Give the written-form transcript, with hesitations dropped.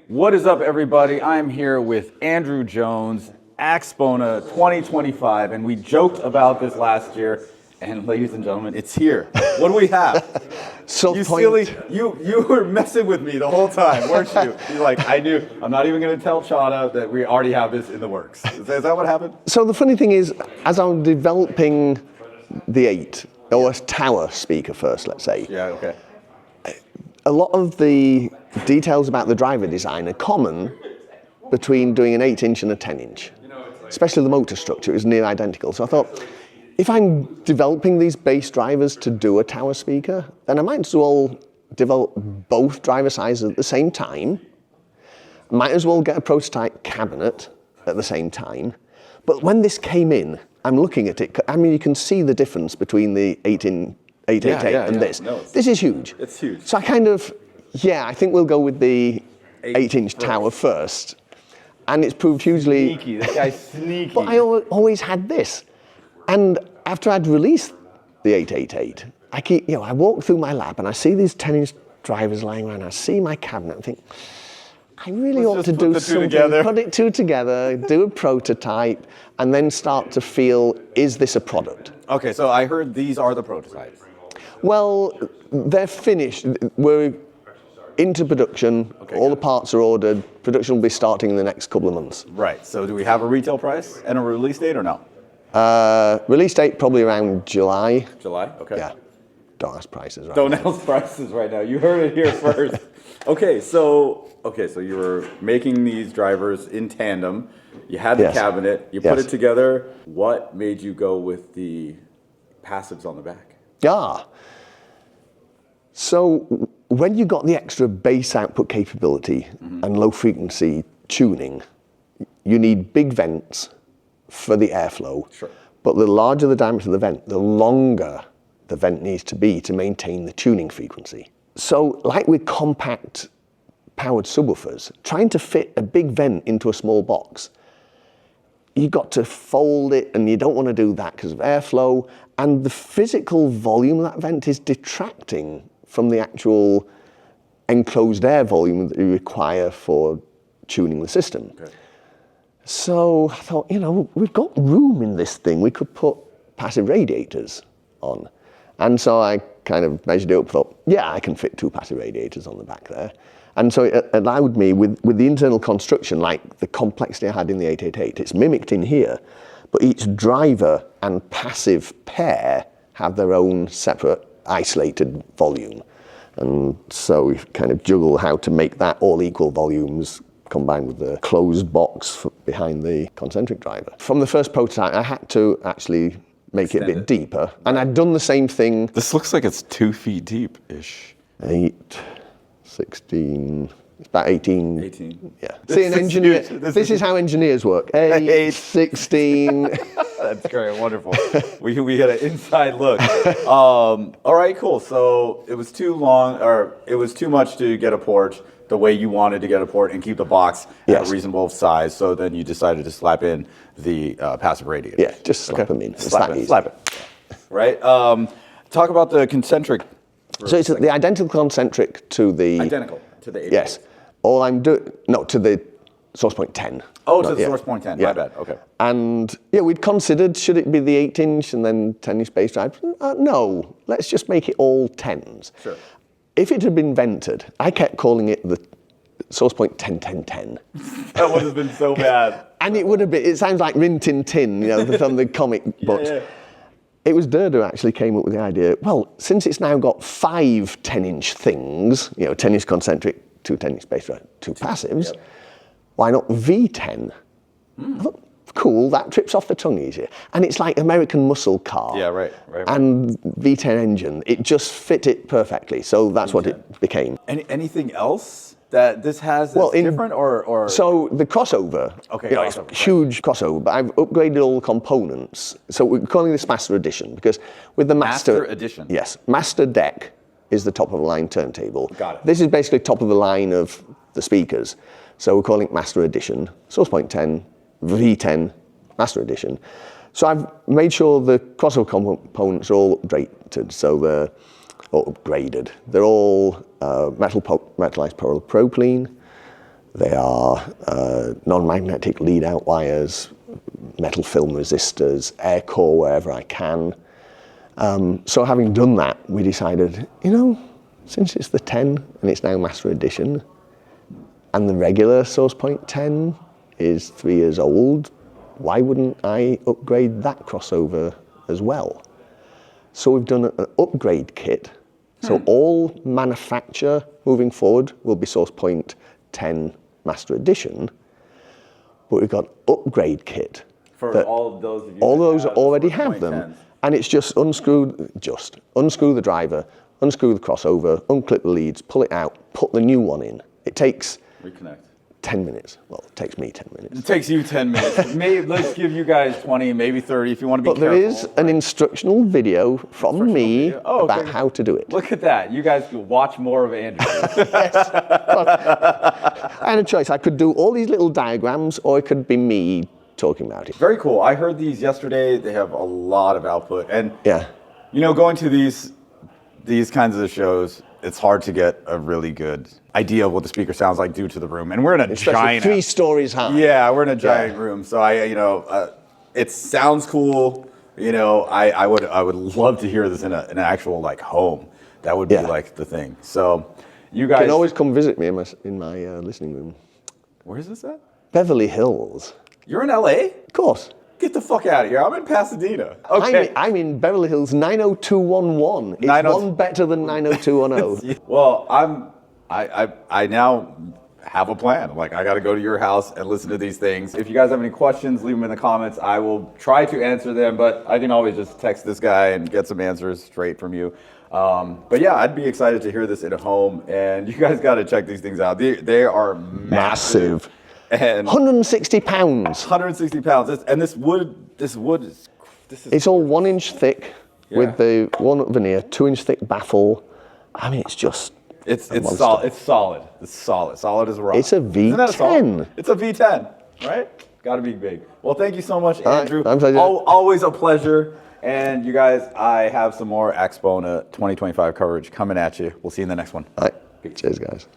What is up, everybody? I'm here with Andrew Jones, AXPONA 2025, and we joked about this last year. And ladies and gentlemen, it's here. What do we have? You were messing with me the whole time, weren't you? You're like, I knew. I'm not even going to tell Chana that we already have this in the works. Is that what happened? So the funny thing is, as I'm developing the 8, or a tower speaker first, let's say. Yeah, okay. A lot of the details about the driver design are common between doing an 8-inch and a 10-inch. Especially the motor structure is near identical. So I thought, if I'm developing these base drivers to do a tower speaker, then I might as well develop both driver sizes at the same time. Might as well get a prototype cabinet at the same time. But when this came in, I'm looking at it, I mean, you can see the difference between the 888 and this. No, this is huge. It's huge. So I I think we'll go with the 8-inch tower first. And it's proved hugely... Sneaky, this guy's sneaky. But I always had this. And after I'd released the 888, I walk through my lab and I see these 10-inch drivers lying around. I see my cabinet and think, I really ought to do something, put it two together, do a prototype, and then start to feel, is this a product? Okay, so I heard these are the prototypes. Well, they're finished. We're into production. Okay, all the parts are ordered. Production will be starting in the next couple of months. Right, so do we have a retail price and a release date or no? Release date probably around July. July, okay. Yeah. Don't ask prices right now. Don't ask prices right now. You heard it here first. Okay, so you were making these drivers in tandem. You had the cabinet. You put it together. What made you go with the passives on the back? So when you got the extra bass output capability and low frequency tuning, you need big vents for the airflow. Sure. But the larger the diameter of the vent, the longer the vent needs to be to maintain the tuning frequency. So like with compact powered subwoofers, trying to fit a big vent into a small box, you've got to fold it, and you don't want to do that because of airflow, and the physical volume of that vent is detracting from the actual enclosed air volume that you require for tuning the system. Okay. So I thought, we've got room in this thing. We could put passive radiators on. And so I kind of measured it up, thought, I can fit 2 passive radiators on the back there. And so it allowed me, with the internal construction, like the complexity I had in the 888, it's mimicked in here, but each driver and passive pair have their own separate isolated volume. And so we kind of juggle how to make that all equal volumes combined with the closed box behind the concentric driver. From the first prototype, I had to actually make it a bit deeper. And I'd done the same thing. This looks like it's 2 feet deep-ish. 8, 16, it's about 18. 18. Yeah. See, an engineer, this is how engineers work. 8, 16. That's great, wonderful. We had an inside look. All right, cool. So it was too long, or it was too much to get a port the way you wanted to get a port and keep the box at a reasonable size. So then you decided to slap in the passive radiator. Yeah, just slap them in. Slap it. Right. Talk about the concentric. So it's the identical concentric to the... Identical to the 8. Yes. All I'm doing... No, to the SourcePoint 10. Oh, to the SourcePoint 10. My bad. Okay. And we'd considered, should it be the 8-inch and then 10-inch bass drive? No, let's just make it all 10s. Sure. If it had been vented, I kept calling it the SourcePoint 10-10-10. That would have been so bad. And it would have been, it sounds like Rin Tin Tin, from the comic books. Yeah. It was Durr who actually came up with the idea, well, since it's now got 5 10-inch things, 10-inch concentric, 2 10-inch bass drive, 2 passives, why not V10? I thought, cool, that trips off the tongue easier. And it's like American muscle car. Yeah, right. And V10 engine, it just fit it perfectly. So that's what it became. Anything else that this has that's different or? So the crossover, it's a huge crossover, but I've upgraded all the components. So we're calling this Master Edition because with the Master Edition. Yes, Master Deck is the top of the line turntable. Got it. This is basically top of the line of the speakers. So we're calling it Master Edition, SourcePoint 10, V10, Master Edition. So I've made sure the crossover components are all updated, so they're upgraded. They're all metallized polypropylene. They are non-magnetic lead-out wires, metal film resistors, air core wherever I can. So having done that, we decided, you know, since it's the 10 and it's now Master Edition, and the regular SourcePoint 10 is 3 years old, why wouldn't I upgrade that crossover as well? So we've done an upgrade kit. So all manufacture moving forward will be SourcePoint 10 Master Edition, but we've got upgrade kit. For all of those of you all those have already SourcePoint have them. 10s. And it's just unscrew the driver, unscrew the crossover, unclip the leads, pull it out, put the new one in. It takes Reconnect. 10 minutes. Well, it takes me 10 minutes. It takes you 10 minutes. Maybe let's give you guys 20, maybe 30 if you want to be But there is an instructional video from me about how to do it. Look at that. You guys can watch more of Andrew. I had a choice. I could do all these little diagrams, or it could be me talking about it. Very cool. I heard these yesterday. They have a lot of output. And, Yeah. you know, going to these kinds of shows, it's hard to get a really good idea of what the speaker sounds like due to the room. And we're in a Especially giant... 3 stories high. Yeah, we're in a giant room. So it sounds cool. You know, I would love to hear this in an actual like home. That would be like the thing. So you guys You can always come visit me in my listening room. Where is this at? Beverly Hills. You're in LA? Of course. Get the fuck out of here. I'm in Pasadena. Okay. I'm in Beverly Hills 90211. It's one better than 90210. Well, I now have a plan. Like, I got to go to your house and listen to these things. If you guys have any questions, leave them in the comments. I will try to answer them, but I can always just text this guy and get some answers straight from you. But yeah, I'd be excited to hear this at home, and you guys got to check these things out. They are massive. And 160 pounds. 160 pounds. And this wood is It's all 1 inch thick with the walnut veneer, 2 inch thick baffle. I mean, it's just. It's solid. It's solid. It's solid. Solid as a rock. It's a V10. Isn't that a solid? It's a V10, right? Got to be big. Well, thank you so much, Andrew. Always a pleasure. And you guys, I have some more AXPONA 2025 coverage coming at you. We'll see you in the next one. All right. Cheers, guys.